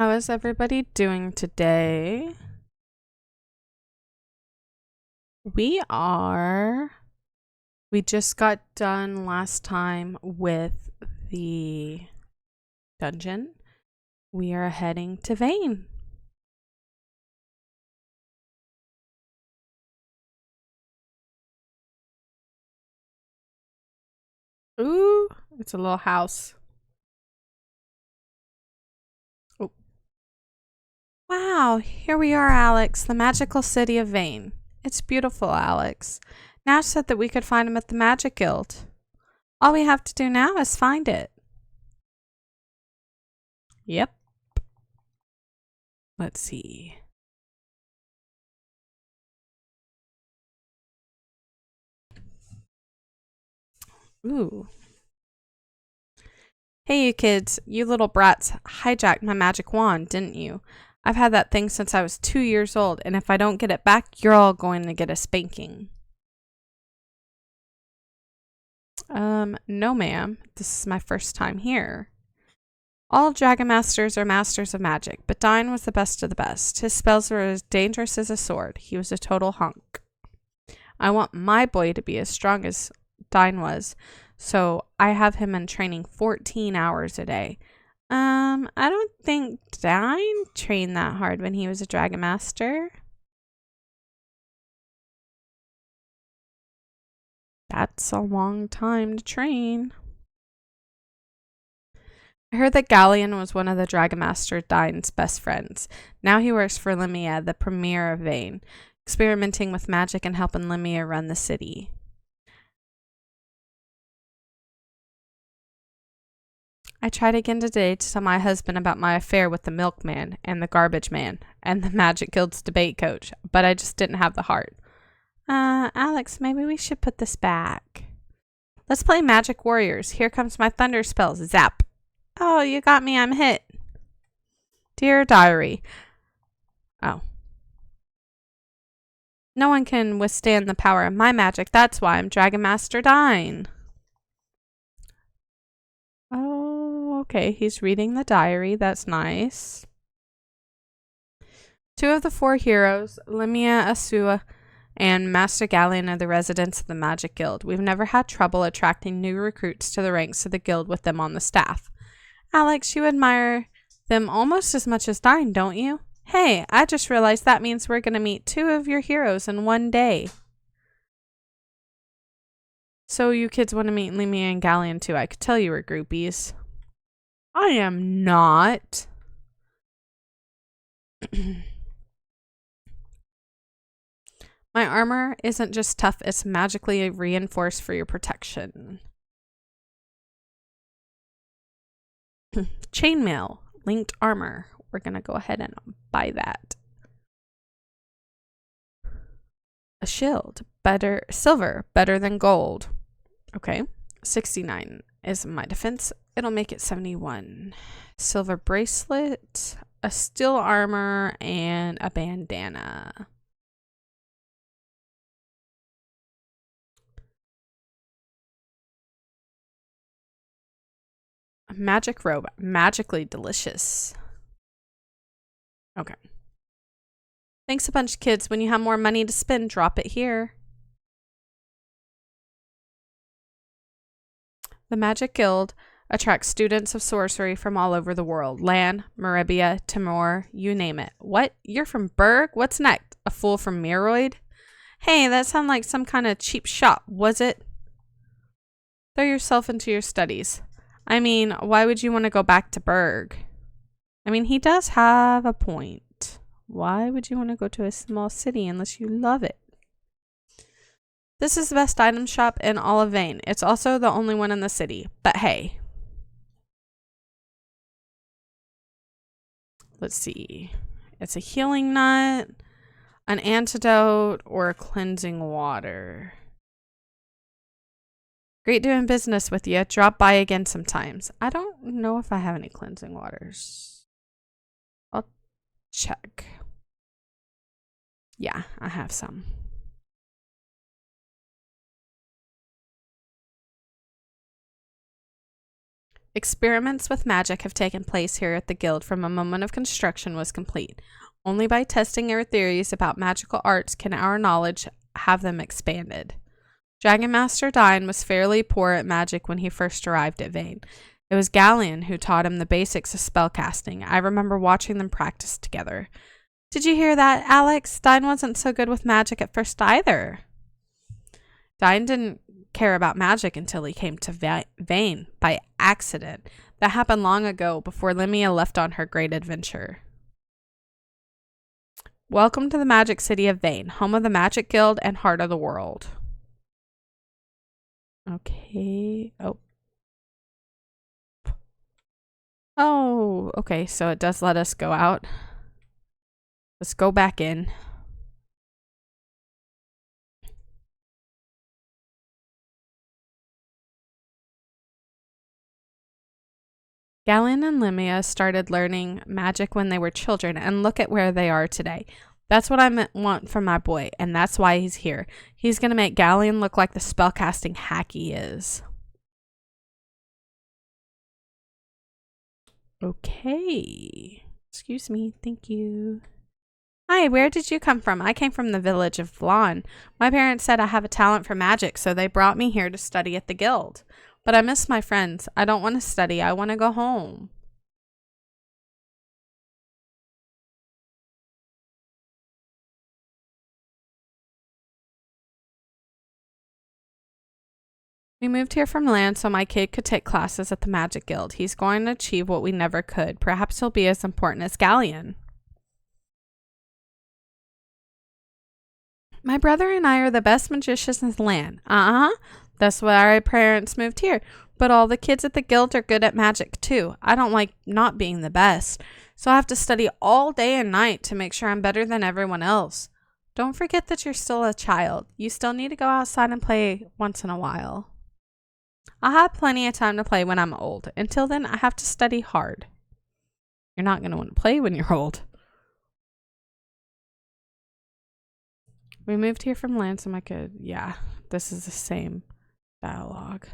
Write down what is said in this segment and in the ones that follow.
How is everybody doing today? We just got done last time with the dungeon. We are heading to Vane. Ooh, it's a little house. Oh. Wow, here we are, Alex, the magical city of Vane. It's beautiful, Alex. Nash said that we could find him at the Magic Guild. All we have to do now is find it. Yep. Let's see. Ooh. Hey, you kids, you little brats hijacked my magic wand, didn't you? I've had that thing since I was 2 years old, and if I don't get it back, you're all going to get a spanking. No, ma'am. This is my first time here. All Dragon Masters are masters of magic, but Dine was the best of the best. His spells were as dangerous as a sword. He was a total hunk. I want my boy to be as strong as Dine was, so I have him in training 14 hours a day. I don't think Dine trained that hard when he was a Dragon Master. That's a long time to train. I heard that Galleon was one of the Dragon Master Dine's best friends. Now he works for Limia, the premier of Vane, experimenting with magic and helping Limia run the city. I tried again today to tell my husband about my affair with the milkman and the garbage man and the Magic Guild's debate coach, but I just didn't have the heart. Alex, maybe we should put this back. Let's play Magic Warriors. Here comes my thunder spells. Zap. Oh, you got me. I'm hit. Dear Diary. Oh. No one can withstand the power of my magic. That's why I'm Dragon Master Dine. Oh, okay. He's reading the diary. That's nice. 2 of the 4 heroes, Limia, Asua, and Master Galleon, are the residents of the Magic Guild. We've never had trouble attracting new recruits to the ranks of the guild with them on the staff. Alex, you admire them almost as much as Dine, don't you? Hey, I just realized that means we're going to meet 2 of your heroes in one day. So you kids want to meet Limia and Galleon too. I could tell you were groupies. I am not. My armor isn't just tough, it's magically reinforced for your protection. Chainmail, linked armor. We're going to go ahead and buy that. A shield, silver, better than gold. Okay, 69 is my defense. It'll make it 71. Silver bracelet, a steel armor, and a bandana. A magic robe, magically delicious. Okay. Thanks a bunch, kids. When you have more money to spend, drop it here. The Magic Guild attracts students of sorcery from all over the world. Lan, Maribia, Timor, you name it. What? You're from Berg? What's next? A fool from Miroid? Hey, that sounded like some kind of cheap shop, was it? Throw yourself into your studies. I mean, why would you want to go back to Berg? I mean, he does have a point. Why would you want to go to a small city unless you love it? This is the best item shop in all of Vane. It's also the only one in the city. But hey. Let's see. It's a healing nut, an antidote, or a cleansing water. Great doing business with you. Drop by again sometimes. I don't know if I have any cleansing waters. I'll check. Yeah, I have some. Experiments with magic have taken place here at the Guild from a moment of construction was complete. Only by testing our theories about magical arts can our knowledge have them expanded. Dragon Master Dine was fairly poor at magic when he first arrived at Vane. It was Galleon who taught him the basics of spellcasting. I remember watching them practice together. Did you hear that, Alex? Dine wasn't so good with magic at first either. Dine didn't care about magic until he came to Vane by accident. That happened long ago, before Limia left on her great adventure. Welcome to the Magic City of Vane, home of the Magic Guild and heart of the world. Okay. Oh, okay, so it does let us go out. Let's go back in. Galen and Limia started learning magic when they were children, and look at where they are today. That's what I want from my boy, and that's why he's here. He's going to make Galleon look like the spellcasting hack he is. Okay. Excuse me. Thank you. Hi, where did you come from? I came from the village of Vane. My parents said I have a talent for magic, so they brought me here to study at the guild. But I miss my friends. I don't want to study. I want to go home. We moved here from land so my kid could take classes at the Magic Guild. He's going to achieve what we never could. Perhaps he'll be as important as Galleon. My brother and I are the best magicians in the land. That's why our parents moved here. But all the kids at the guild are good at magic too. I don't like not being the best, so I have to study all day and night to make sure I'm better than everyone else. Don't forget that you're still a child. You still need to go outside and play once in a while. I'll have plenty of time to play when I'm old. Until then, I have to study hard. You're not going to want to play when you're old. We moved here from land so I could... Yeah, this is the same dialogue.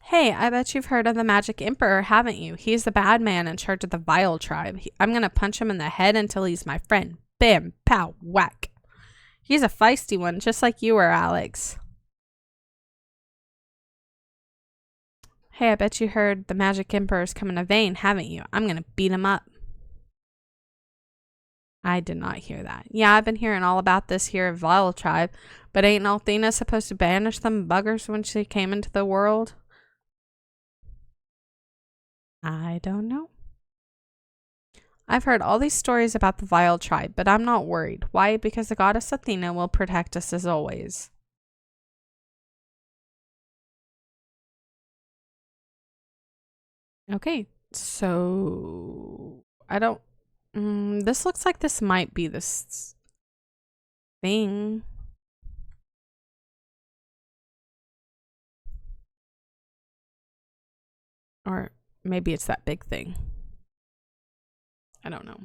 Hey, I bet you've heard of the Magic Emperor, haven't you? He's the bad man in charge of the Vile tribe. I'm going to punch him in the head until he's my friend. Bam, pow, whack. He's a feisty one, just like you are, Alex. Hey, I bet you heard the Magic Emperor's coming to Vane, haven't you? I'm going to beat him up. I did not hear that. Yeah, I've been hearing all about this here Vile tribe, but ain't Althena supposed to banish them buggers when she came into the world? I don't know. I've heard all these stories about the Vile tribe, but I'm not worried. Why? Because the goddess Athena will protect us as always. Okay, so I don't... this looks like this might be this thing. Or maybe it's that big thing. I don't know.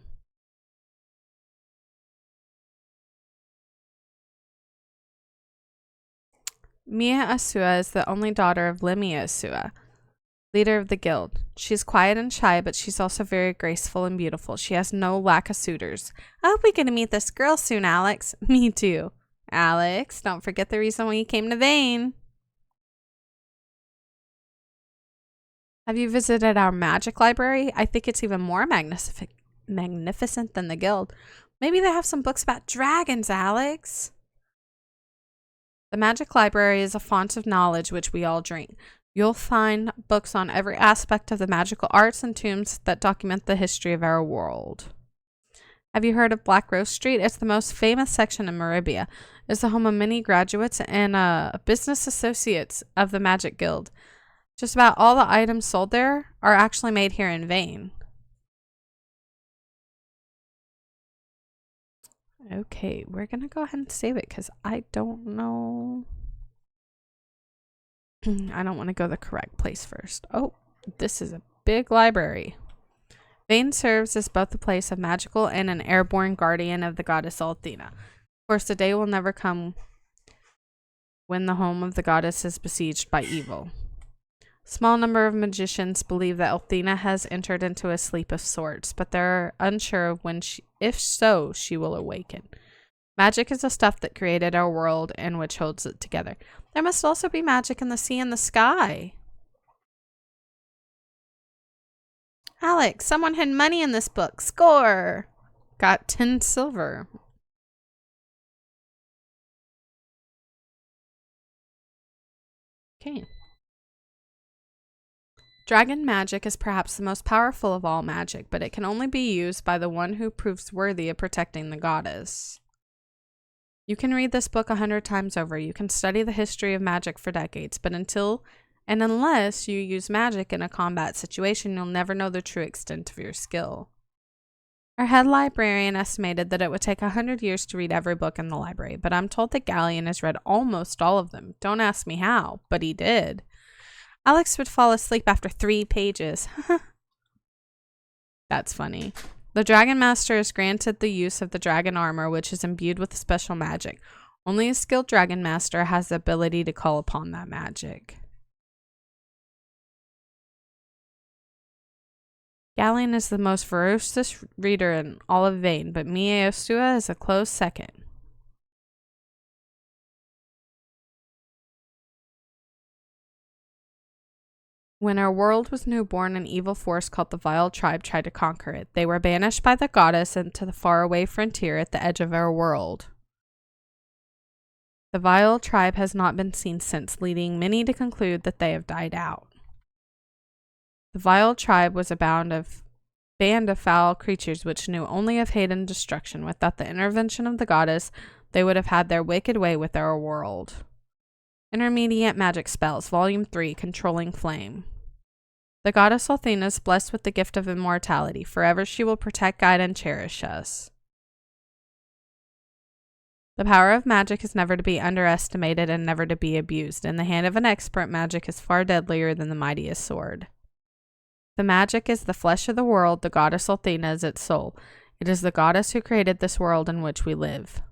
Mia Asua is the only daughter of Limia Asua, leader of the guild. She's quiet and shy, but she's also very graceful and beautiful. She has no lack of suitors. I hope we get to meet this girl soon, Alex. Me too. Alex, don't forget the reason why you came to Vane. Have you visited our magic library? I think it's even more magnificent than the guild. Maybe they have some books about dragons, Alex. The magic library is a font of knowledge which we all drink. You'll find books on every aspect of the magical arts and tombs that document the history of our world. Have you heard of Black Rose Street? It's the most famous section in Maribia. It's the home of many graduates and business associates of the Magic Guild. Just about all the items sold there are actually made here in Vane. Okay, we're going to go ahead and save it because I don't know. I don't want to go the correct place first. Oh, this is a big library. Vane serves as both the place of magical and an airborne guardian of the goddess Athena. Of course, the day will never come when the home of the goddess is besieged by evil. Small number of magicians believe that Athena has entered into a sleep of sorts, but they're unsure of when if so, she will awaken. Magic is the stuff that created our world and which holds it together. There must also be magic in the sea and the sky. Alex, someone had money in this book. Score! Got 10 silver. Okay. Dragon magic is perhaps the most powerful of all magic, but it can only be used by the one who proves worthy of protecting the goddess. You can read this book 100 times over. You can study the history of magic for decades, but unless you use magic in a combat situation, you'll never know the true extent of your skill. Our head librarian estimated that it would take 100 years to read every book in the library, but I'm told that Galleon has read almost all of them. Don't ask me how, but he did. Alex would fall asleep after 3 pages. That's funny. The Dragon Master is granted the use of the dragon armor, which is imbued with special magic. Only a skilled Dragon Master has the ability to call upon that magic. Galleon is the most ferocious reader in all of Vane, but Miaostua is a close second. When our world was newborn, an evil force called the Vile Tribe tried to conquer it. They were banished by the goddess into the faraway frontier at the edge of our world. The Vile Tribe has not been seen since, leading many to conclude that they have died out. The Vile Tribe was a band of foul creatures which knew only of hate and destruction. Without the intervention of the goddess, they would have had their wicked way with our world. Intermediate Magic Spells, Volume 3, Controlling Flame. The goddess Athena is blessed with the gift of immortality. Forever she will protect, guide, and cherish us. The power of magic is never to be underestimated and never to be abused. In the hand of an expert, magic is far deadlier than the mightiest sword. The magic is the flesh of the world. The goddess Athena is its soul. It is the goddess who created this world in which we live.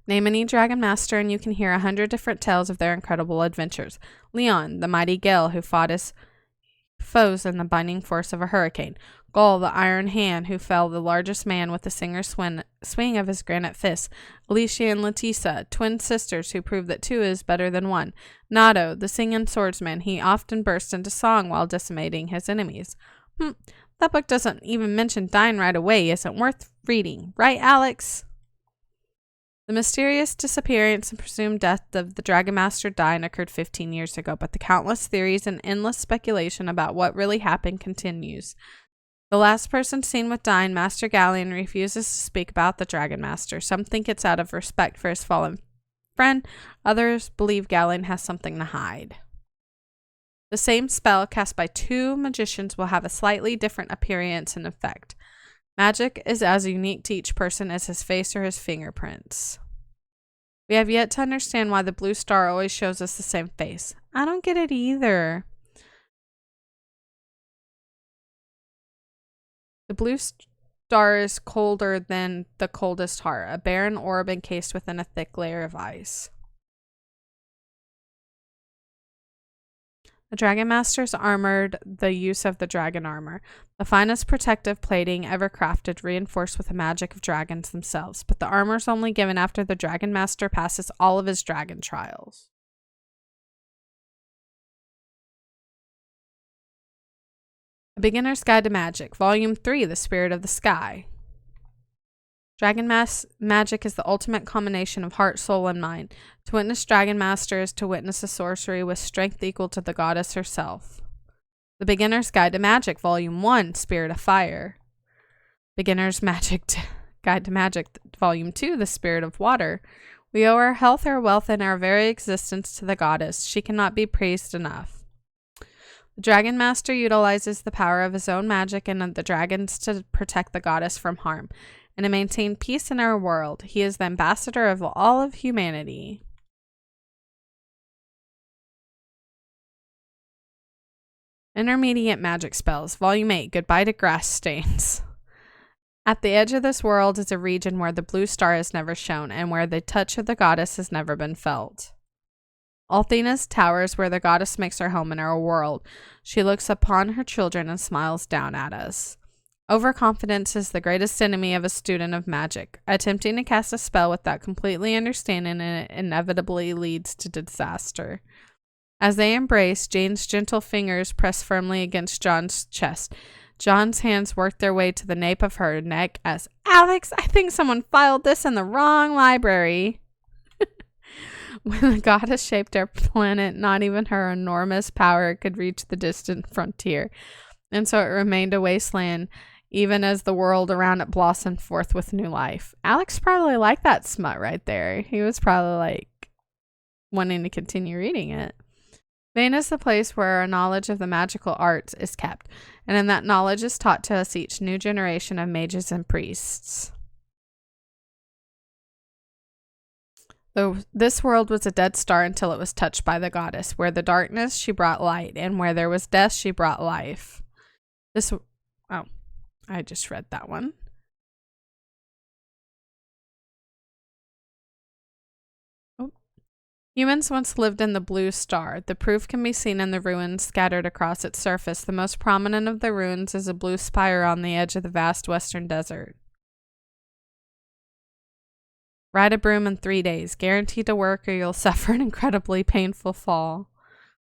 Name any Dragon Master and you can hear 100 different tales of their incredible adventures. Leon, the mighty Gale who fought his foes in the binding force of a hurricane. Gull, the Iron Hand who fell the largest man with the singer's swing of his granite fist. Alicia and Letisa, twin sisters who prove that 2 is better than 1. Nado, the singing swordsman, he often burst into song while decimating his enemies. That book doesn't even mention dying right away. Isn't worth reading, right, Alex? The mysterious disappearance and presumed death of the Dragon Master Dine occurred 15 years ago, but the countless theories and endless speculation about what really happened continues. The last person seen with Dine, Master Galleon, refuses to speak about the Dragon Master. Some think it's out of respect for his fallen friend. Others believe Galleon has something to hide. The same spell cast by 2 magicians will have a slightly different appearance and effect. Magic is as unique to each person as his face or his fingerprints. We have yet to understand why the blue star always shows us the same face. I don't get it either. The blue star is colder than the coldest heart, a barren orb encased within a thick layer of ice. The Dragon Masters armored the use of the dragon armor, the finest protective plating ever crafted, reinforced with the magic of dragons themselves, but the armor is only given after the Dragon Master passes all of his dragon trials. A Beginner's Guide to Magic, Volume 3, The Spirit of the Sky. Dragon magic is the ultimate combination of heart, soul, and mind. To witness Dragon Master is to witness a sorcery with strength equal to the goddess herself. The Beginner's Guide to Magic, Volume 1, Spirit of Fire. Beginner's Guide to Magic, Volume 2, The Spirit of Water. We owe our health, our wealth, and our very existence to the goddess. She cannot be praised enough. The Dragon Master utilizes the power of his own magic and the dragons to protect the goddess from harm and to maintain peace in our world. He is the ambassador of all of humanity. Intermediate magic spells. Volume 8. Goodbye to grass stains. At the edge of this world is a region where the blue star has never shone and where the touch of the goddess has never been felt. Althena's towers where the goddess makes her home in our world. She looks upon her children and smiles down at us. Overconfidence is the greatest enemy of a student of magic. Attempting to cast a spell without completely understanding it inevitably leads to disaster. As they embrace, Jane's gentle fingers press firmly against John's chest. John's hands work their way to the nape of her neck as, Alex, I think someone filed this in the wrong library. When the goddess shaped our planet, not even her enormous power could reach the distant frontier, and so it remained a wasteland, even as the world around it blossomed forth with new life. Alex probably liked that smut right there. He was probably like wanting to continue reading it. Vane is the place where our knowledge of the magical arts is kept, and in that knowledge is taught to us each new generation of mages and priests. Though this world was a dead star until it was touched by the goddess. Where the darkness, she brought light, and where there was death, she brought life. I just read that one. Humans once lived in the blue star. The proof can be seen in the ruins scattered across its surface. The most prominent of the ruins is a blue spire on the edge of the vast western desert. Ride a broom in 3 days. Guaranteed to work or you'll suffer an incredibly painful fall.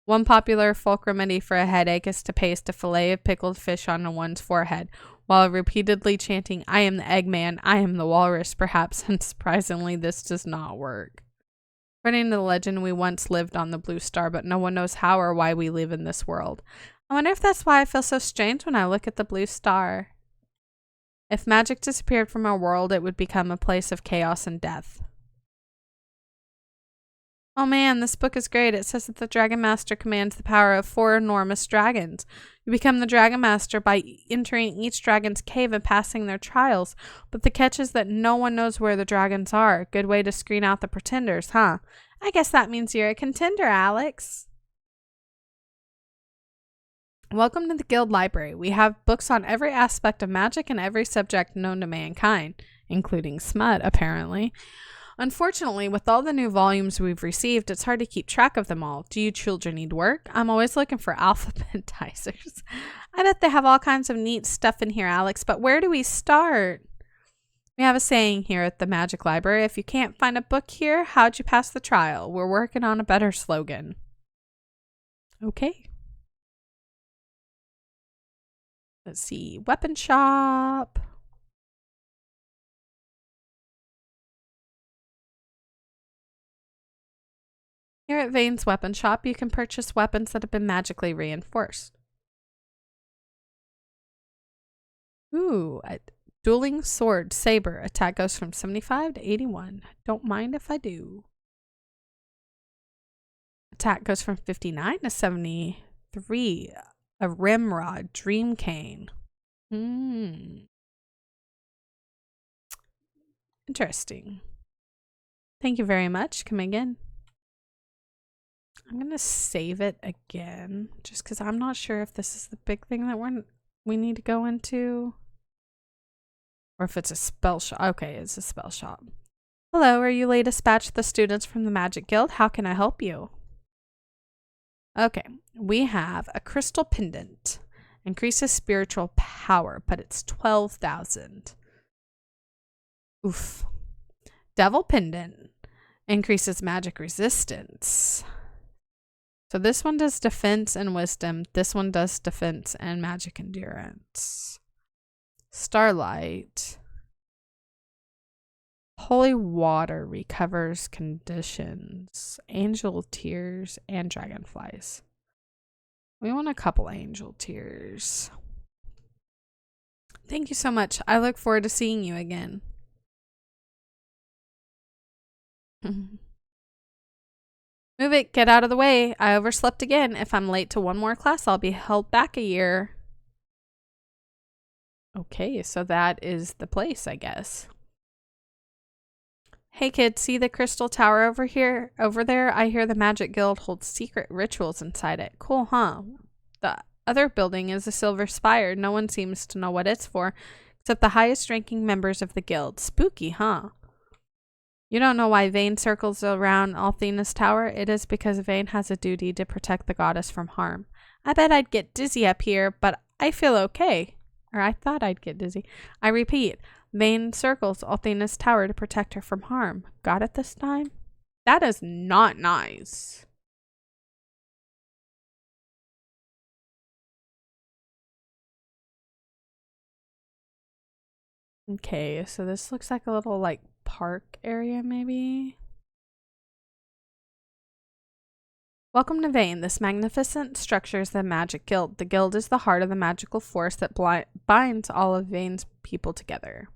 One popular folk remedy for a headache is to paste a fillet of pickled fish on one's forehead, while repeatedly chanting, I am the Eggman, I am the Walrus, perhaps, and surprisingly this does not work. According to the legend, we once lived on the blue star, but no one knows how or why we live in this world. I wonder if that's why I feel so strange when I look at the blue star. If magic disappeared from our world, it would become a place of chaos and death. Oh man, this book is great. It says that the Dragon Master commands the power of 4 enormous dragons. You become the Dragon Master by entering each dragon's cave and passing their trials. But the catch is that no one knows where the dragons are. Good way to screen out the pretenders, huh? I guess that means you're a contender, Alex. Welcome to the Guild Library. We have books on every aspect of magic and every subject known to mankind, including smut, apparently. Unfortunately, with all the new volumes we've received, it's hard to keep track of them all. Do you children need work? I'm always looking for alphabetizers. I bet they have all kinds of neat stuff in here, Alex, but where do we start? We have a saying here at the Magic Library, if you can't find a book here, how'd you pass the trial? We're working on a better slogan. Okay. Let's see. Weapon shop. Here at Vane's Weapon Shop, you can purchase weapons that have been magically reinforced. Ooh, a dueling sword, saber. Attack goes from 75 to 81. Don't mind if I do. Attack goes from 59 to 73. A Rimrod, Dream Cane. Interesting. Thank you very much. Come again. I'm going to save it again, just because I'm not sure if this is the big thing that we need to go into. Or if it's a spell shop. Okay, it's a spell shop. Hello, are you late to dispatch the students from the Magic Guild? How can I help you? Okay, we have a crystal pendant. Increases spiritual power, but it's 12,000. Oof. Devil pendant. Increases magic resistance. So this one does defense and wisdom. This one does defense and magic endurance. Starlight. Holy water recovers conditions. Angel tears and dragonflies. We want a couple angel tears. Thank you so much. I look forward to seeing you again. Move it. Get out of the way. I overslept again. If I'm late to one more class, I'll be held back a year. Okay, so that is the place, I guess. Hey kids, see the crystal tower over there? I hear the Magic Guild holds secret rituals inside it. Cool, huh? other building is a silver spire. No one seems to know what it's for, except the highest ranking members of the guild. Spooky, huh? You don't know why Vane circles around Althena's tower? It is because Vane has a duty to protect the goddess from harm. I bet I'd get dizzy up here, but I feel okay. Or I thought I'd get dizzy. I repeat, Vane circles Althena's tower to protect her from harm. Got it this time? That is not nice. Okay, so this looks like a little, like, park area, maybe? Welcome to Vane. This magnificent structure is the Magic Guild. The guild is the heart of the magical force that binds all of Vane's people together.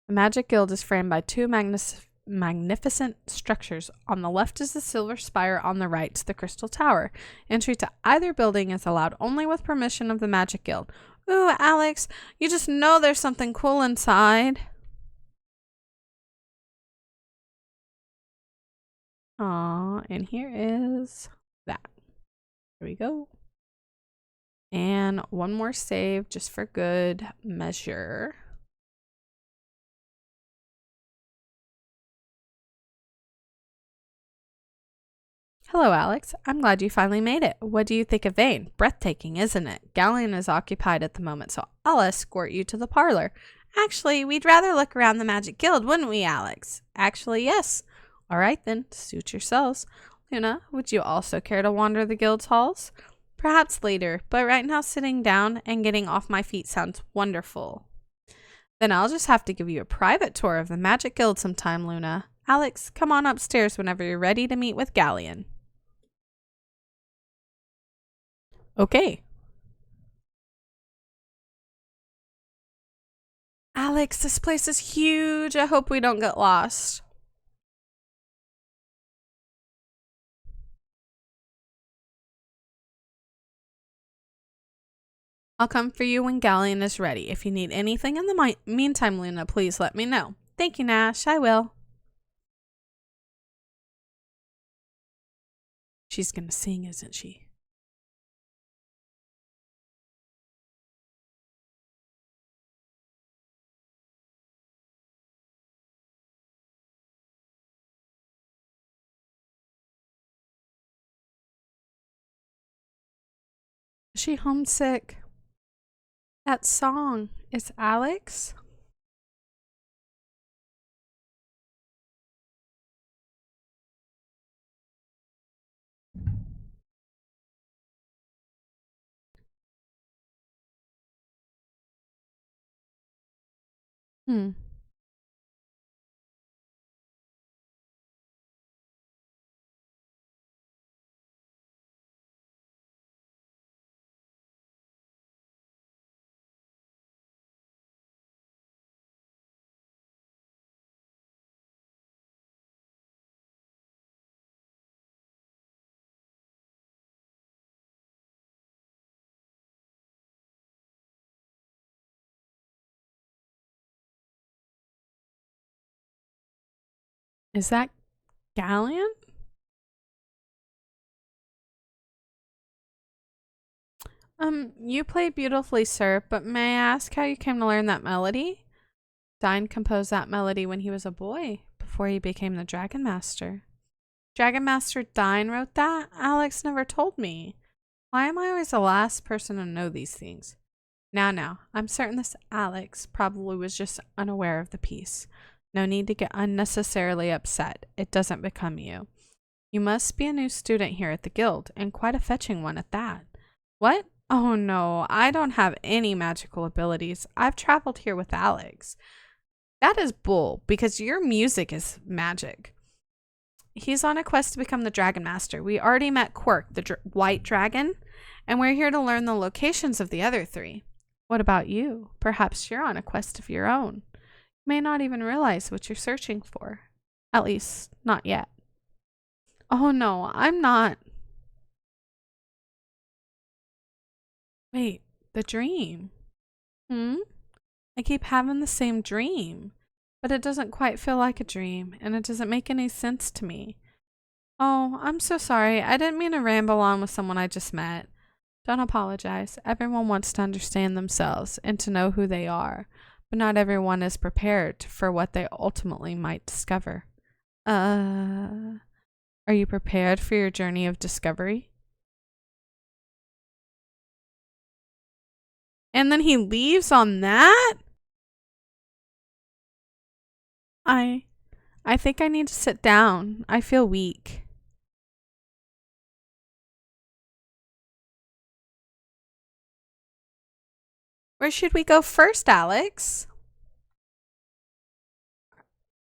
The Magic Guild is framed by two magnificent structures. On the left is the silver spire, on the right is the crystal tower. Entry to either building is allowed only with permission of the Magic Guild. Ooh, Alex, you just know there's something cool inside. Aw, and here is that. Here we go. And one more save just for good measure. Hello, Alex. I'm glad you finally made it. What do you think of Vane? Breathtaking, isn't it? Galleon is occupied at the moment, so I'll escort you to the parlor. Actually, we'd rather look around the Magic Guild, wouldn't we, Alex? Actually, yes. All right, then. Suit yourselves. Luna, would you also care to wander the guild's halls? Perhaps later, but right now sitting down and getting off my feet sounds wonderful. Then I'll just have to give you a private tour of the Magic Guild sometime, Luna. Alex, come on upstairs whenever you're ready to meet with Galleon. Okay. Alex, this place is huge. I hope we don't get lost. I'll come for you when Galleon is ready. If you need anything in the meantime, Luna, please let me know. Thank you, Nash. I will. She's gonna sing, isn't she? Is she homesick? That song is Alex? Hmm. Is that Galleon? You play beautifully, sir, but may I ask how you came to learn that melody? Dine composed that melody when he was a boy, before he became the Dragon Master. Dragon Master Dine wrote that? Alex never told me. Why am I always the last person to know these things? Now, I'm certain this Alex probably was just unaware of the piece. No need to get unnecessarily upset. It doesn't become you. You must be a new student here at the guild, and quite a fetching one at that. What? Oh no, I don't have any magical abilities. I've traveled here with Alex. That is bull, because your music is magic. He's on a quest to become the Dragon Master. We already met Quirk, the White Dragon, and we're here to learn the locations of the other three. What about you? Perhaps you're on a quest of your own. You may not even realize what you're searching for. At least, not yet. Oh no, I'm not. Wait, the dream. I keep having the same dream, but it doesn't quite feel like a dream, and it doesn't make any sense to me. Oh, I'm so sorry. I didn't mean to ramble on with someone I just met. Don't apologize. Everyone wants to understand themselves and to know who they are, but not everyone is prepared for what they ultimately might discover. Are you prepared for your journey of discovery? And then he leaves on that? I I think I need to sit down. I feel weak. Where should we go first, Alex?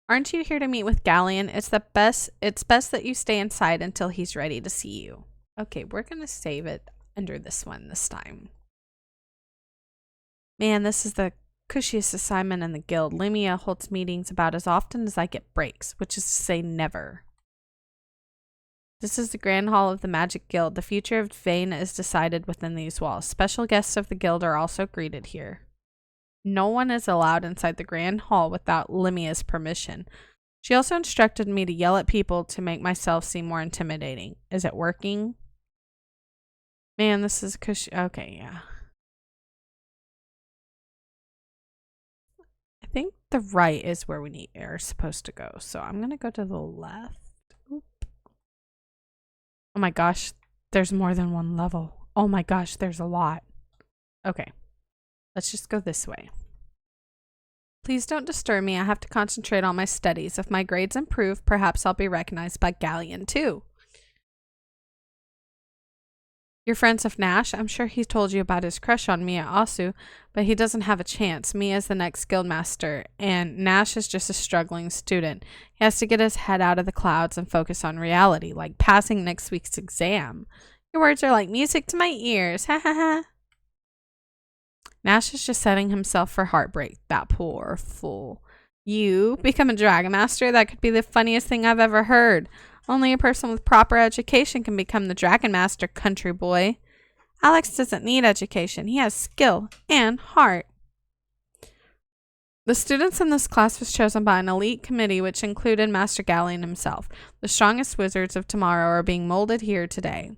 Aren't you here to meet with Galleon? It's best that you stay inside until he's ready to see you. Okay, we're gonna save it under this one this time. Man, this is the cushiest assignment in the guild. Limia holds meetings about as often as I get breaks, which is to say never. This is the Grand Hall of the Magic Guild. The future of Vane is decided within these walls. Special guests of the guild are also greeted here. No one is allowed inside the Grand Hall without Limia's permission. She also instructed me to yell at people to make myself seem more intimidating. Is it working? Man, this is cushy. Okay, yeah. I think the right is where we are supposed to go. So I'm going to go to the left. Oop. Oh my gosh, there's more than one level. Oh my gosh, there's a lot. Okay, let's just go this way. Please don't disturb me. I have to concentrate on my studies. If my grades improve, perhaps I'll be recognized by Galleon too. You're friends of Nash? I'm sure he told you about his crush on Mia Asu, but he doesn't have a chance. Mia's the next guildmaster, and Nash is just a struggling student. He has to get his head out of the clouds and focus on reality, like passing next week's exam. Your words are like music to my ears. Ha ha ha. Nash is just setting himself for heartbreak. That poor fool. You become a dragon master? That could be the funniest thing I've ever heard. Only a person with proper education can become the dragon master, country boy. Alex doesn't need education. He has skill and heart. The students in this class was chosen by an elite committee which included Master Galleon himself. The strongest wizards of tomorrow are being molded here today.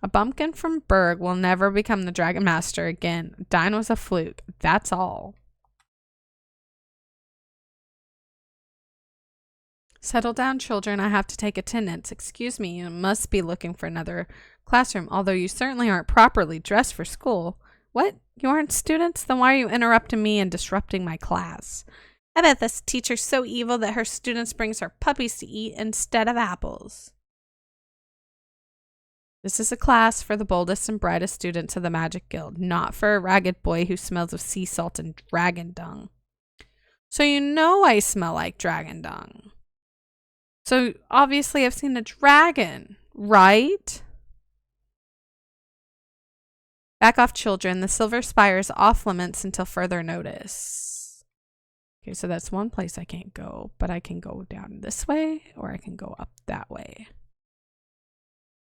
A bumpkin from Berg will never become the Dragon Master again. Dine was a fluke. That's all. Settle down, children. I have to take attendance. Excuse me, you must be looking for another classroom, although you certainly aren't properly dressed for school. What? You aren't students? Then why are you interrupting me and disrupting my class? I bet this teacher's so evil that her students brings her puppies to eat instead of apples. This is a class for the boldest and brightest students of the Magic Guild, not for a ragged boy who smells of sea salt and dragon dung. So you know I smell like dragon dung. So obviously I've seen a dragon, right? Back off, children. The Silver Spire is off limits until further notice. Okay, so that's one place I can't go, but I can go down this way or I can go up that way.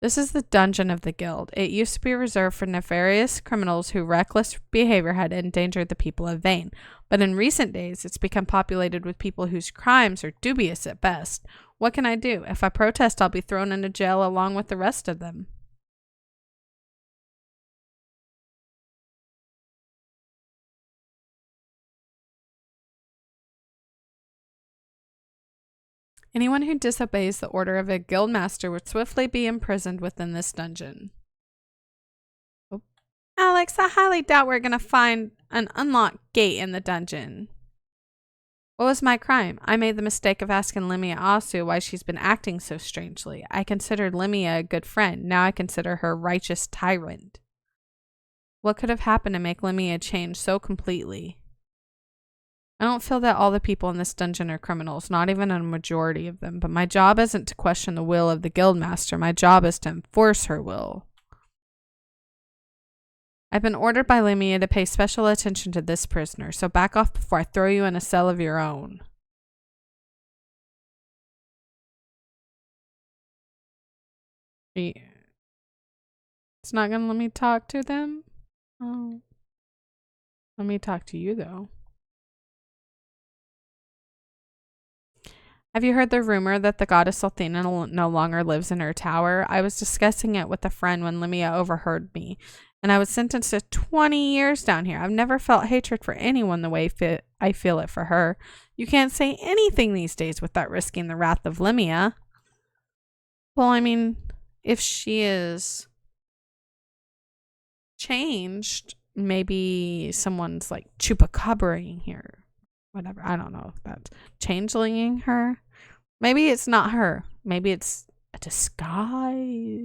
This is the dungeon of the guild. It used to be reserved for nefarious criminals whose reckless behavior had endangered the people of Vane, but in recent days it's become populated with people whose crimes are dubious at best. What can I do? If I protest, I'll be thrown into jail along with the rest of them. Anyone who disobeys the order of a guild master would swiftly be imprisoned within this dungeon. Oh. Alex, I highly doubt we're going to find an unlocked gate in the dungeon. What was my crime? I made the mistake of asking Limia Asu why she's been acting so strangely. I considered Limia a good friend. Now I consider her a righteous tyrant. What could have happened to make Limia change so completely? I don't feel that all the people in this dungeon are criminals, not even a majority of them, but my job isn't to question the will of the guildmaster. My job is to enforce her will. I've been ordered by Limia to pay special attention to this prisoner, so back off before I throw you in a cell of your own. It's not going to let me talk to them? Oh. Let me talk to you, though. Have you heard the rumor that the goddess Athena no longer lives in her tower? I was discussing it with a friend when Limia overheard me, and I was sentenced to 20 years down here. I've never felt hatred for anyone the way I feel it for her. You can't say anything these days without risking the wrath of Limia. Well, I mean, if she is changed, maybe someone's like chupacabra-ing here. Whatever. I don't know if that's changelinging her. Maybe it's not her. Maybe it's a disguise.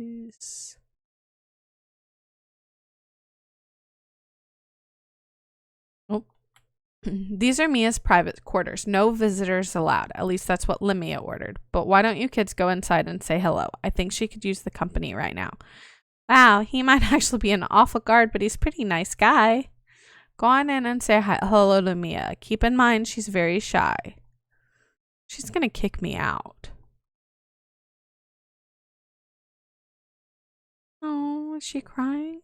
Oh. These are Mia's private quarters. No visitors allowed. At least that's what Limia ordered. But why don't you kids go inside and say hello? I think she could use the company right now. Wow, he might actually be an awful guard, but he's a pretty nice guy. Go on in and say hi, hello to Mia. Keep in mind, she's very shy. She's going to kick me out. Oh, is she crying?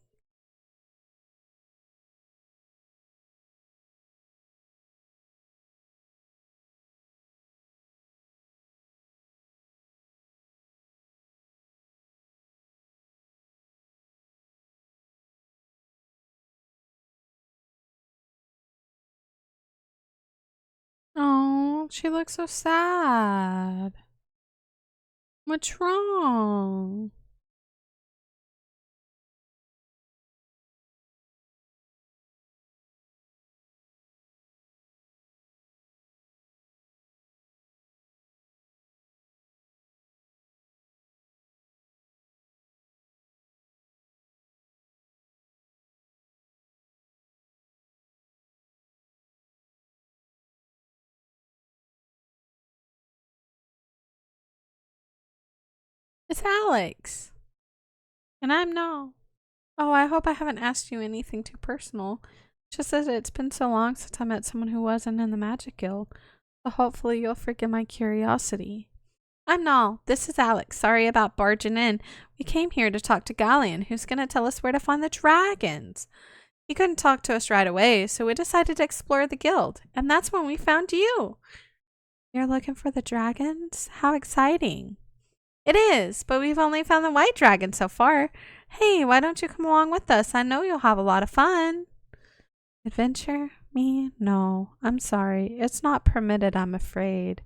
Oh, she looks so sad. What's wrong? It's Alex. And I'm no. Oh, I hope I haven't asked you anything too personal. Just that it's been so long since I met someone who wasn't in the Magic Guild. So hopefully you'll forgive my curiosity. I'm Nall. This is Alex. Sorry about barging in. We came here to talk to Galleon, who's going to tell us where to find the dragons. He couldn't talk to us right away, so we decided to explore the guild. And that's when we found you. You're looking for the dragons? How exciting. It is, but we've only found the white dragon so far. Hey, why don't you come along with us? I know you'll have a lot of fun. Adventure? Me? No. I'm sorry. It's not permitted, I'm afraid.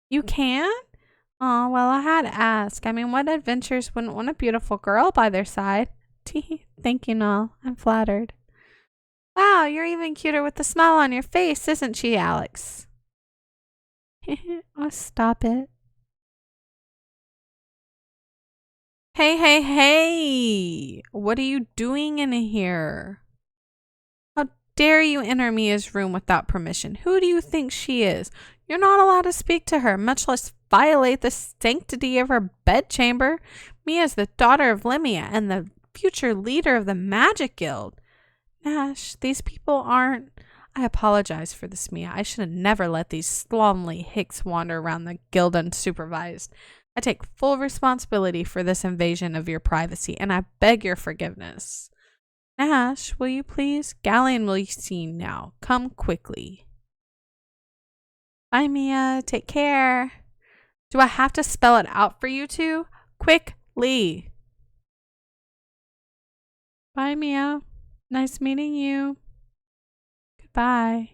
You can? Oh, well, I had to ask. I mean, what adventures wouldn't want a beautiful girl by their side? Thank you, Nall. I'm flattered. Wow, you're even cuter with the smile on your face, isn't she, Alex? Oh, stop it. Hey! What are you doing in here? How dare you enter Mia's room without permission? Who do you think she is? You're not allowed to speak to her, much less violate the sanctity of her bedchamber. Mia's the daughter of Limia and the future leader of the Magic Guild. Nash, these people aren't... I apologize for this, Mia. I should have never let these slovenly hicks wander around the guild unsupervised. I take full responsibility for this invasion of your privacy, and I beg your forgiveness. Nash, will you please? Galleon will be seen now. Come quickly. Bye, Mia. Take care. Do I have to spell it out for you two? Quickly. Bye, Mia. Nice meeting you. Goodbye.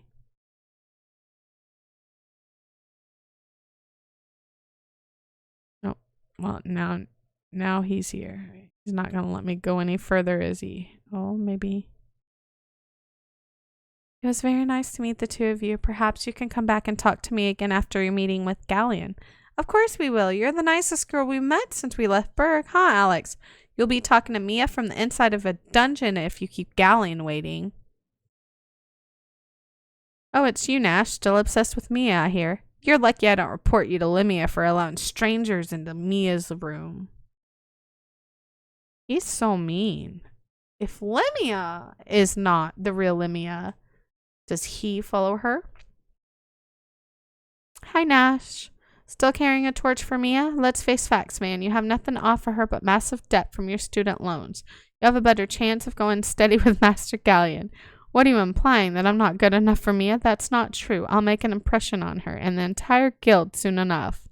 Well, now he's here. He's not going to let me go any further, is he? Oh, maybe. It was very nice to meet the two of you. Perhaps you can come back and talk to me again after your meeting with Galleon. Of course we will. You're the nicest girl we've met since we left Berg, huh, Alex? You'll be talking to Mia from the inside of a dungeon if you keep Galleon waiting. Oh, it's you, Nash. Still obsessed with Mia, I hear. You're lucky I don't report you to Limia for allowing strangers into Mia's room. He's so mean. If Limia is not the real Limia, does he follow her? Hi, Nash. Still carrying a torch for Mia? Let's face facts, man. You have nothing to offer her but massive debt from your student loans. You have a better chance of going steady with Master Galleon. What are you implying? That I'm not good enough for Mia? That's not true. I'll make an impression on her and the entire guild soon enough.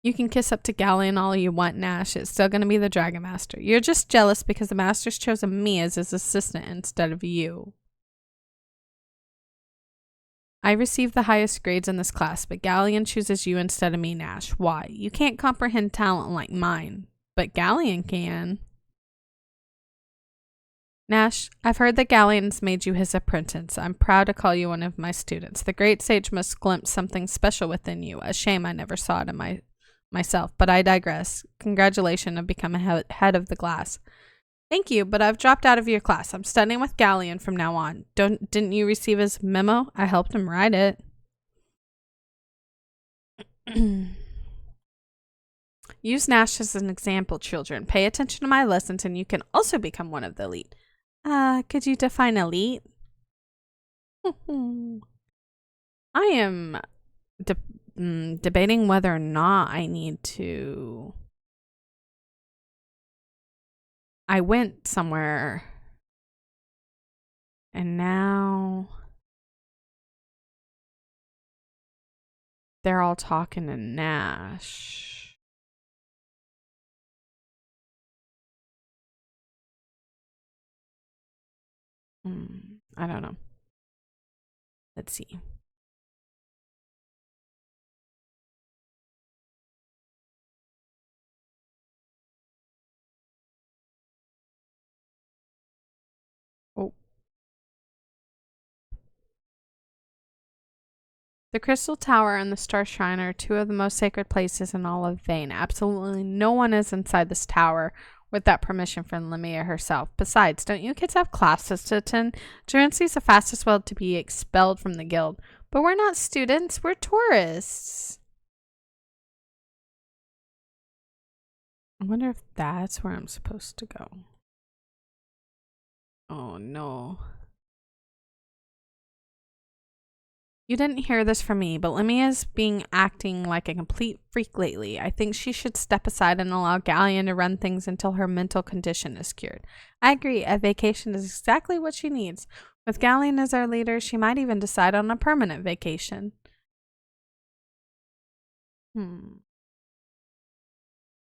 You can kiss up to Galleon all you want, Nash. It's still going to be the Dragon Master. You're just jealous because the Master's chosen me as his assistant instead of you. I received the highest grades in this class, but Galleon chooses you instead of me, Nash. Why? You can't comprehend talent like mine, but Galleon can. Nash, I've heard that Galleon's made you his apprentice. I'm proud to call you one of my students. The great sage must glimpse something special within you. A shame I never saw it in myself, but I digress. Congratulations on becoming head of the class. Thank you, but I've dropped out of your class. I'm studying with Galleon from now on. Didn't you receive his memo? I helped him write it. Use Nash as an example, children. Pay attention to my lessons and you can also become one of the elite. Could you define elite? I am debating whether or not I need to. I went somewhere and now they're all talking to Nash. I don't know. Let's see. Oh. The Crystal Tower and the Star Shrine are two of the most sacred places in all of Vane. Absolutely no one is inside this tower without permission from Lamia herself. Besides, don't you kids have classes to attend? Gerency's the fastest one to be expelled from the guild. But we're not students, we're tourists. I wonder if that's where I'm supposed to go. Oh no. You didn't hear this from me, but Lamia's acting like a complete freak lately. I think she should step aside and allow Galleon to run things until her mental condition is cured. I agree, a vacation is exactly what she needs. With Galleon as our leader, she might even decide on a permanent vacation.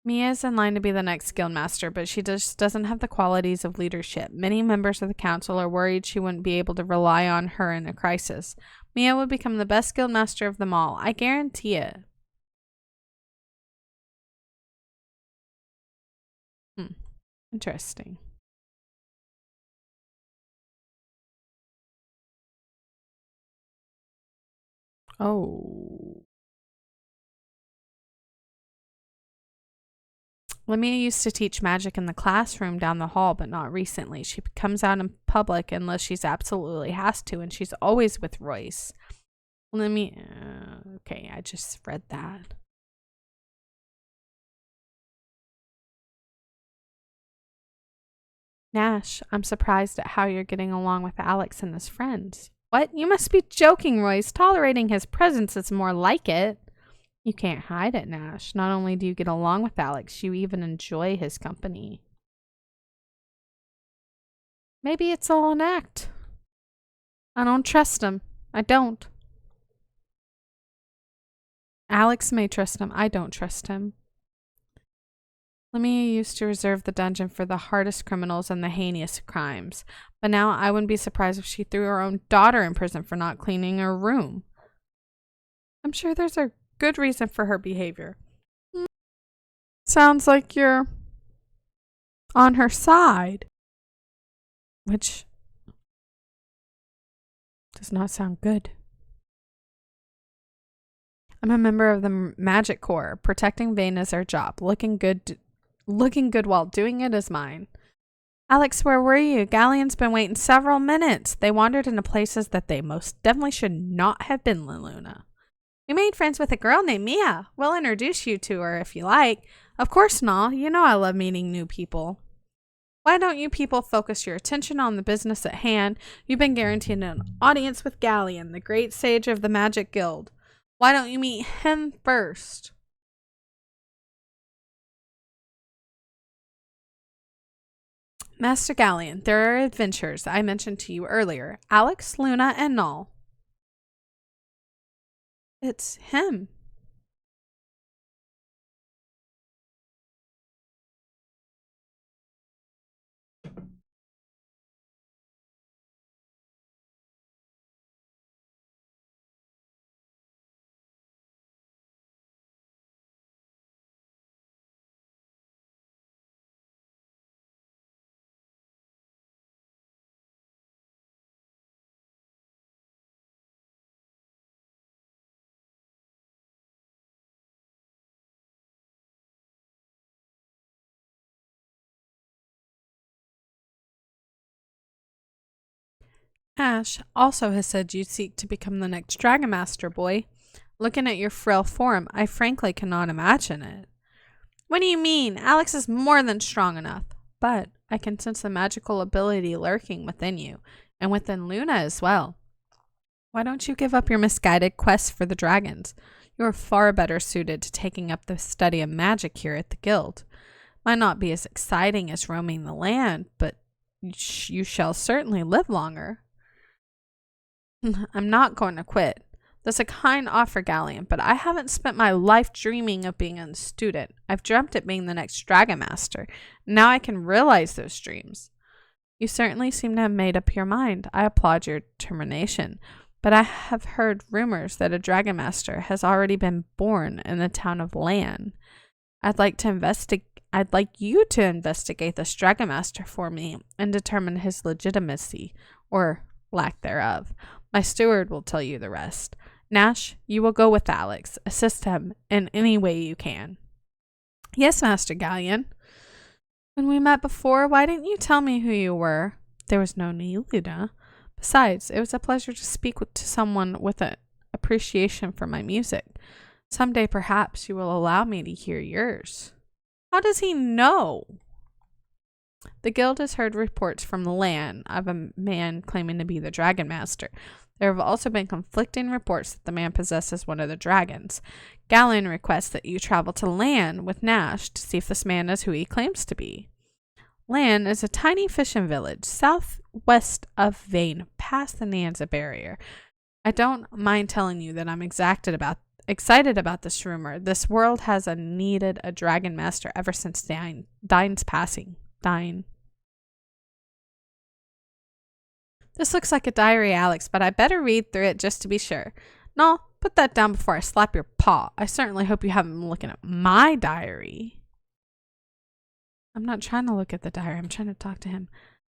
Mia is in line to be the next guild master, but she just doesn't have the qualities of leadership. Many members of the council are worried she wouldn't be able to rely on her in a crisis. Mia would become the best guild master of them all. I guarantee it. Interesting. Oh. Lamia used to teach magic in the classroom down the hall, but not recently. She comes out in public unless she's absolutely has to, and she's always with Royce. Okay, I just read that. Nash, I'm surprised at how you're getting along with Alex and his friends. What? You must be joking, Royce. Tolerating his presence is more like it. You can't hide it, Nash. Not only do you get along with Alex, you even enjoy his company. Maybe it's all an act. I don't trust him. I don't. Alex may trust him. I don't trust him. Lamia used to reserve the dungeon for the hardest criminals and the heinous crimes, but now I wouldn't be surprised if she threw her own daughter in prison for not cleaning her room. I'm sure there's a good reason for her behavior. Sounds like you're on her side, which does not sound good. I'm a member of the Magic Corps. Protecting Vane is our job. Looking good while doing it is mine. Alex, where were you? Galleon's been waiting several minutes. They wandered into places that they most definitely should not have been, Luna. We made friends with a girl named Mia. We'll introduce you to her if you like. Of course not. You know I love meeting new people. Why don't you people focus your attention on the business at hand? You've been guaranteed an audience with Galleon, the great sage of the Magic Guild. Why don't you meet him first? Master Galleon, there are adventurers I mentioned to you earlier. Alex, Luna, and Null. It's him. Ash also has said you seek to become the next Dragon Master, boy. Looking at your frail form, I frankly cannot imagine it. What do you mean? Alex is more than strong enough. But I can sense the magical ability lurking within you, and within Luna as well. Why don't you give up your misguided quest for the dragons? You are far better suited to taking up the study of magic here at the guild. Might not be as exciting as roaming the land, but you shall certainly live longer. I'm not going to quit. That's a kind offer, Galleon, but I haven't spent my life dreaming of being a student. I've dreamt of being the next Dragon Master. Now I can realize those dreams. You certainly seem to have made up your mind. I applaud your determination. But I have heard rumors that a Dragon Master has already been born in the town of Lan. I'd like you to investigate this Dragon Master for me and determine his legitimacy, or lack thereof. My steward will tell you the rest. Nash, you will go with Alex. Assist him in any way you can. Yes, Master Galleon. When we met before, why didn't you tell me who you were? There was no need, Luna. Besides, it was a pleasure to speak to someone with an appreciation for my music. Someday, perhaps, you will allow me to hear yours. How does he know? The guild has heard reports from the land of a man claiming to be the Dragon Master. There have also been conflicting reports that the man possesses one of the dragons. Galleon requests that you travel to Lan with Nash to see if this man is who he claims to be. Lan is a tiny fishing village southwest of Vane, past the Nanza barrier. I don't mind telling you that I'm excited about this rumor. This world has needed a Dragon Master ever since Dine's passing. Dine. This looks like a diary, Alex, but I better read through it just to be sure. No, put that down before I slap your paw. I certainly hope you haven't been looking at my diary. I'm not trying to look at the diary. I'm trying to talk to him.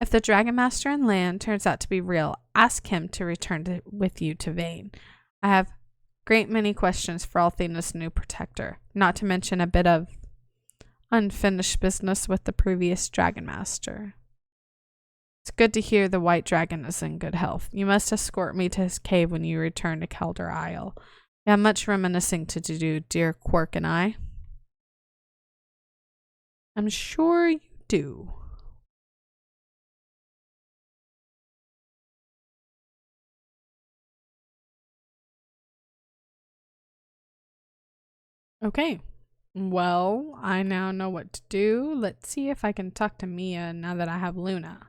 If the Dragon Master in Land turns out to be real, ask him to return with you to Vane. I have great many questions for Althena's new protector, not to mention a bit of unfinished business with the previous Dragon Master. It's good to hear the White Dragon is in good health. You must escort me to his cave when you return to Calder Isle. We have much reminiscing to do, dear Quark and I. I'm sure you do. Okay. Well, I now know what to do. Let's see if I can talk to Mia now that I have Luna.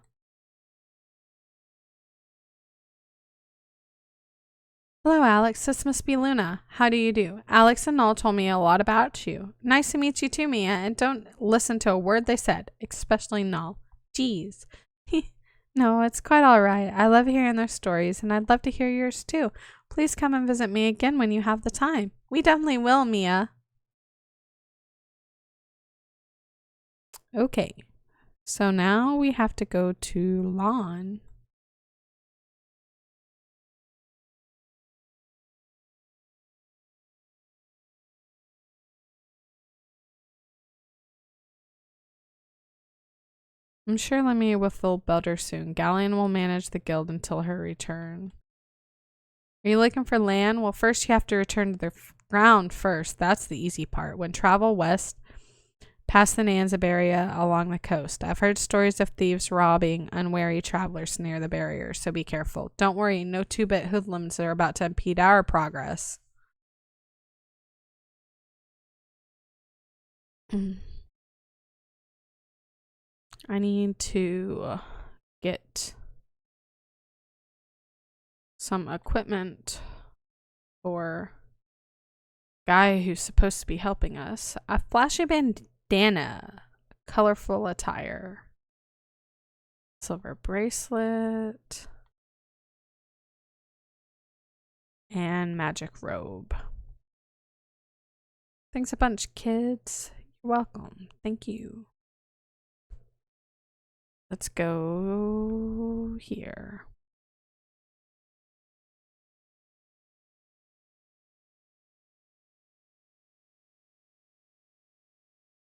Hello, Alex. This must be Luna. How do you do? Alex and Null told me a lot about you. Nice to meet you too, Mia, and don't listen to a word they said, especially Null. Jeez. No, it's quite all right. I love hearing their stories, and I'd love to hear yours too. Please come and visit me again when you have the time. We definitely will, Mia. Okay, so now we have to go to Lon. I'm sure Lemmy will feel better soon. Galleon will manage the guild until her return. Are you looking for land? Well, first you have to return to the ground first. That's the easy part. When travel west, past the Nanza area along the coast. I've heard stories of thieves robbing unwary travelers near the barrier, so be careful. Don't worry, no two-bit hoodlums are about to impede our progress. I need to get some equipment for guy who's supposed to be helping us. A flashy bandana, colorful attire, silver bracelet, and magic robe. Thanks a bunch, kids. You're welcome. Thank you. Let's go here.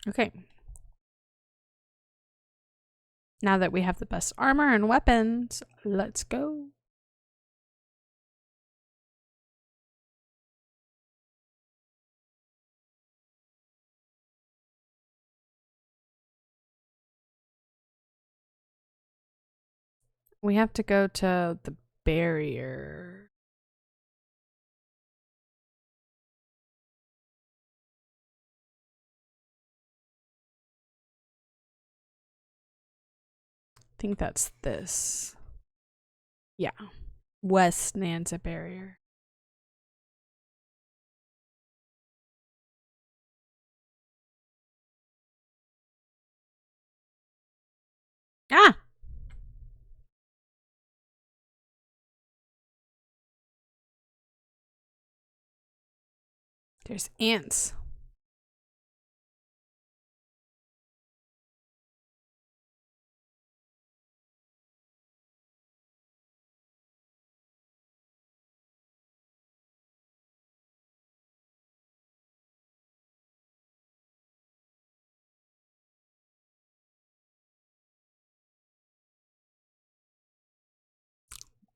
Okay. Now that we have the best armor and weapons, let's go. We have to go to the barrier. I think that's this. Yeah. West Nanza barrier. Ah! There's ants.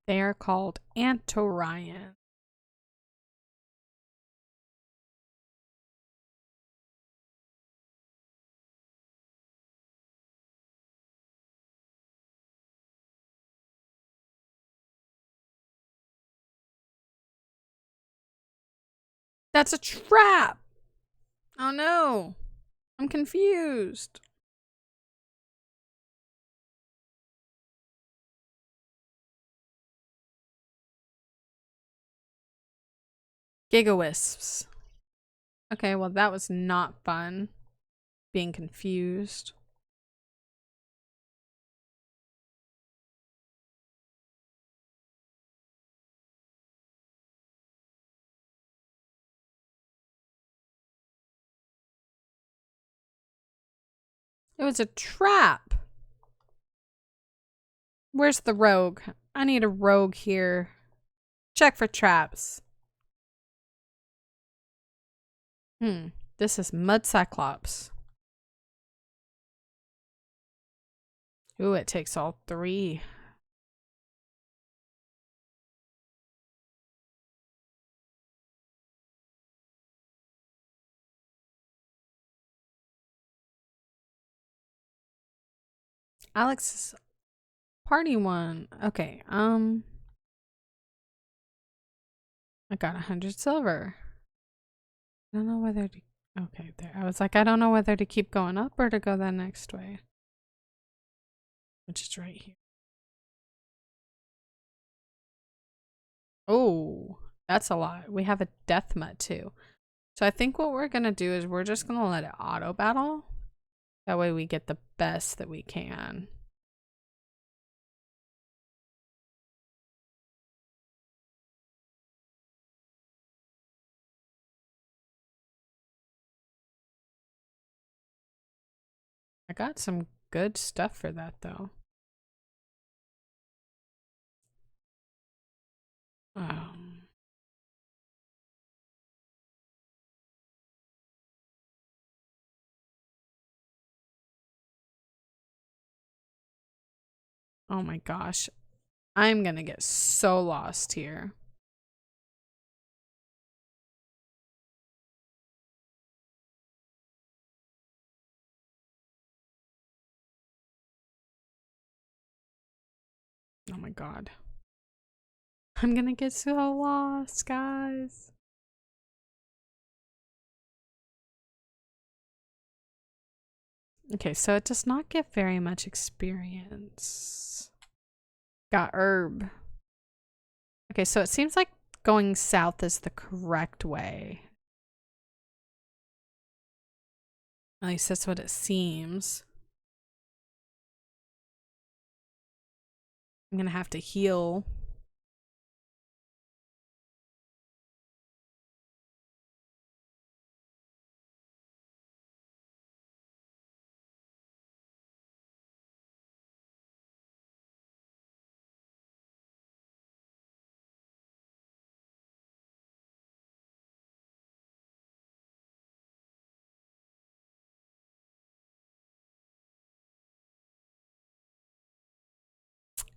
They are called Antorian. That's a trap! Oh no! I'm confused. Gigawisps. Okay, well that was not fun. Being confused. It was a trap. Where's the rogue? I need a rogue here. Check for traps. This is Mud Cyclops. Ooh, it takes all three. Alex's party one. Okay, I got 100 silver. I don't know whether to... Okay, there. I was like, I don't know whether to keep going up or to go the next way. Which is right here. Oh, that's a lot. We have a death mutt too. So I think what we're going to do is we're just going to let it auto battle. That way we get the best that we can. I got some good stuff for that though. Oh my gosh. I'm gonna get so lost here. Oh my god. I'm gonna get so lost, guys. Okay, so it does not give very much experience. Got herb. Okay, so it seems like going south is the correct way. At least that's what it seems. I'm gonna have to heal.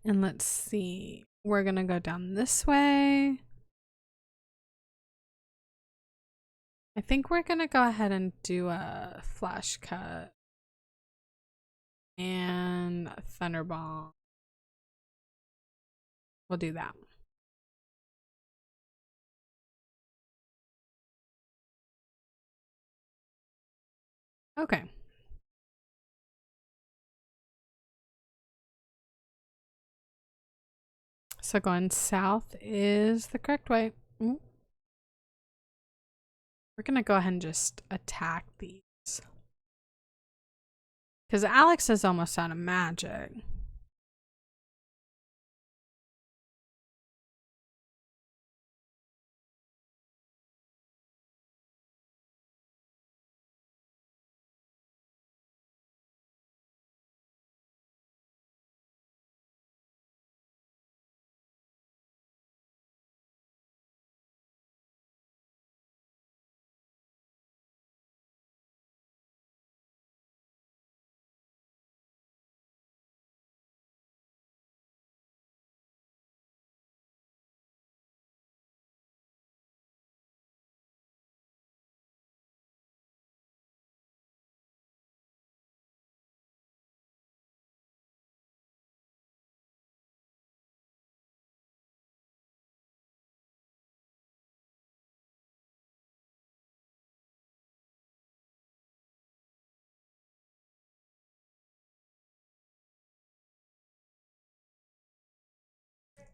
And let's see. We're gonna go down this way. I think we're gonna go ahead and do a flash cut. And a thunderbomb. We'll do that. Okay. So going south is the correct way. We're gonna go ahead and just attack these. Because Alex is almost out of magic.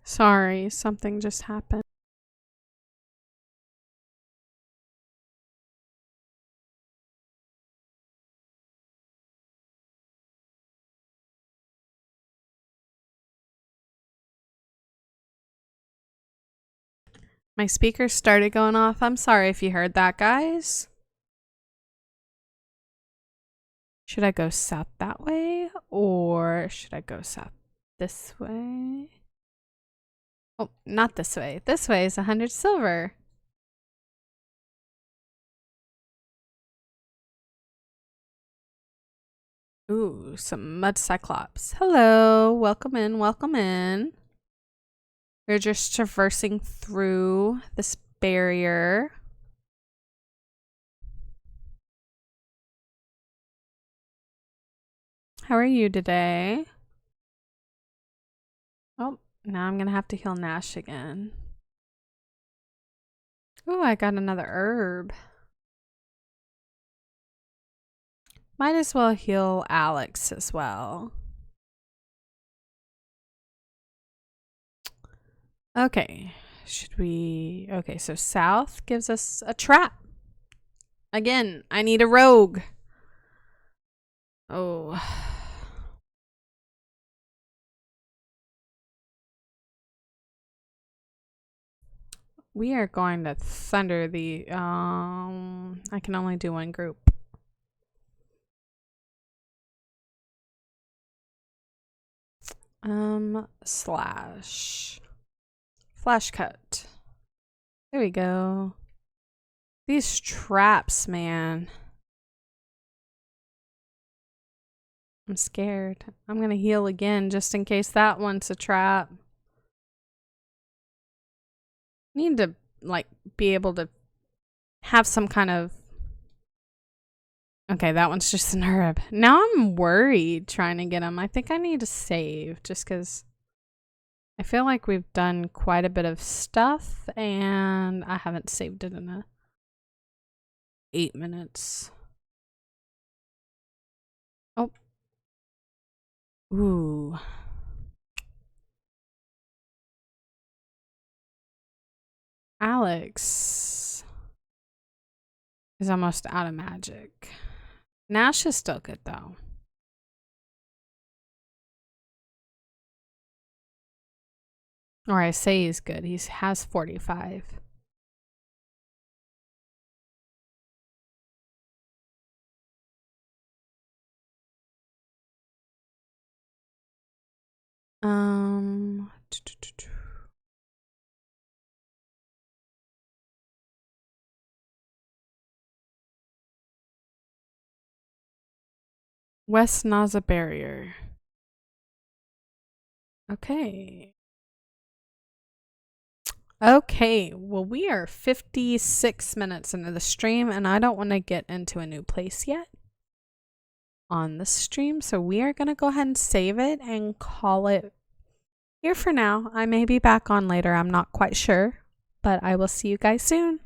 Sorry, something just happened. My speakers started going off. I'm sorry if you heard that, guys. Should I go south that way? Or should I go south this way? Oh, not this way. This way is 100 silver. Ooh, some mud cyclops. Hello, welcome in, welcome in. We're just traversing through this barrier. How are you today? Oh, now I'm gonna have to heal Nash again. Ooh, I got another herb. Might as well heal Alex as well. Okay, should we... Okay, so south gives us a trap. Again, I need a rogue. Oh. We are going to thunder the... I can only do one group. Slash. Flash cut. There we go. These traps, man. I'm scared. I'm gonna heal again just in case that one's a trap. Need to, like, be able to have some kind of... Okay, that one's just an herb. Now I'm worried trying to get him. I think I need to save just because I feel like we've done quite a bit of stuff and I haven't saved it in 8 minutes. Oh. Ooh. Alex is almost out of magic. Nash is still good though. Or I say he's good. He has 45. Um West Naza Barrier. Okay. Okay, well, we are 56 minutes into the stream, and I don't want to get into a new place yet on the stream, so we are going to go ahead and save it and call it here for now. I may be back on later, I'm not quite sure, but I will see you guys soon.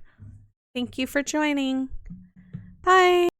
Thank you for joining. Bye.